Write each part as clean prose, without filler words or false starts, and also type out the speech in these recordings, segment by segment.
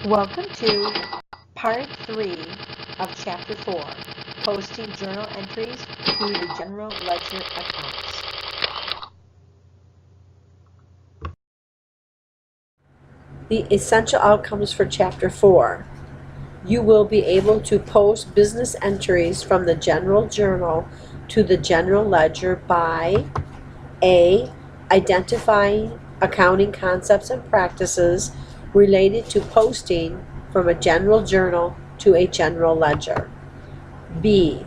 Welcome to Part 3 of Chapter 4, Posting Journal Entries to the General Ledger Accounts. The essential outcomes for Chapter 4. You will be able to post business entries from the General Journal to the General Ledger by A. Identifying accounting concepts and practices related to posting from a general journal to a general ledger. B.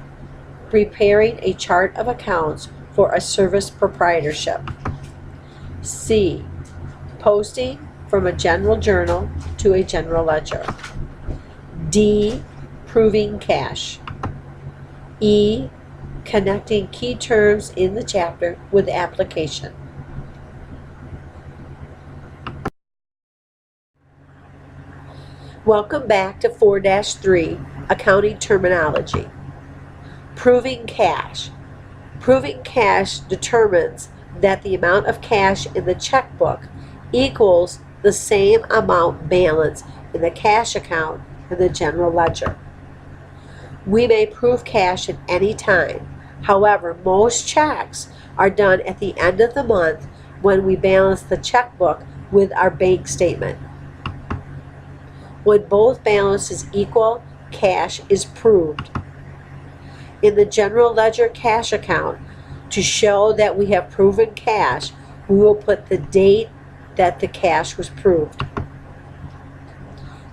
Preparing a chart of accounts for a service proprietorship. C. Posting from a general journal to a general ledger. D. Proving cash. E. Connecting key terms in the chapter with application. Welcome back to 4-3, Accounting Terminology. Proving cash. Proving cash determines that the amount of cash in the checkbook equals the same amount balance in the cash account in the general ledger. We may prove cash at any time. However, most checks are done at the end of the month when we balance the checkbook with our bank statement. When both balances equal, cash is proved. In the general ledger cash account, to show that we have proven cash, we will put the date that the cash was proved.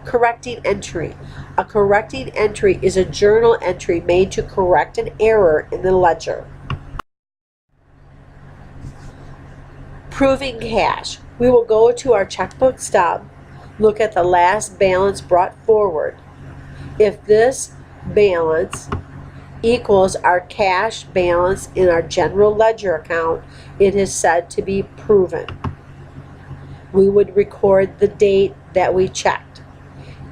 Correcting entry. A correcting entry is a journal entry made to correct an error in the ledger. Proving cash. We will go to our checkbook stub, look at the last balance brought forward. If this balance equals our cash balance in our general ledger account, it is said to be proven. We would record the date that we checked.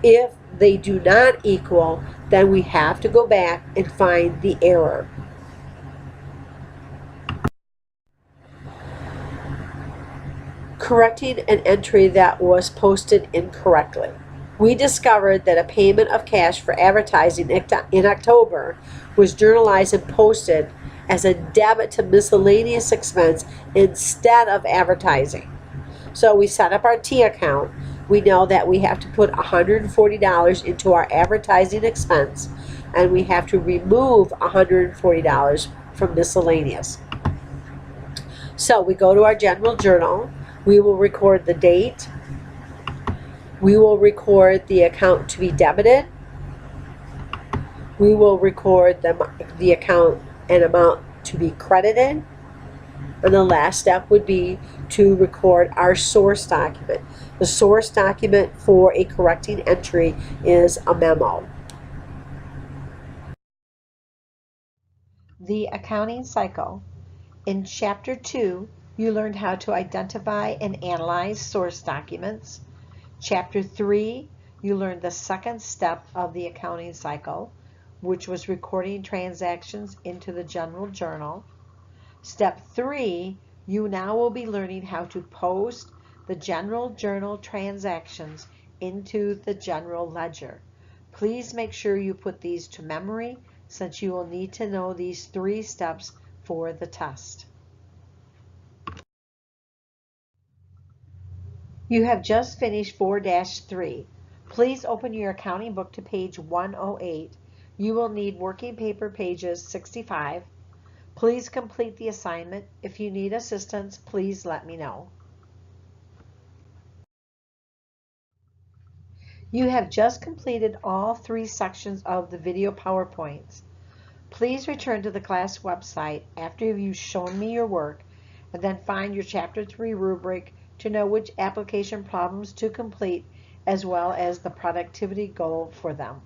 If they do not equal, then we have to go back and find the error. Correcting an entry that was posted incorrectly. We discovered that a payment of cash for advertising in October was journalized and posted as a debit to miscellaneous expense instead of advertising. So we set up our T account. We know that we have to put $140 into our advertising expense, and we have to remove $140 from miscellaneous. So we go to our general journal. We will record the date. We will record the account to be debited. We will record the account and amount to be credited. And the last step would be to record our source document. The source document for a correcting entry is a memo. The accounting cycle. In Chapter 2, you learned how to identify and analyze source documents. Chapter 3, you learned the second step of the accounting cycle, which was recording transactions into the general journal. Step 3, you now will be learning how to post the general journal transactions into the general ledger. Please make sure you put these to memory, since you will need to know these 3 steps for the test. You have just finished 4-3. Please open your accounting book to page 108. You will need working paper pages 65. Please complete the assignment. If you need assistance, please let me know. You have just completed all 3 sections of the video PowerPoints. Please return to the class website after you've shown me your work, and then find your Chapter 3 rubric to know which application problems to complete, as well as the productivity goal for them.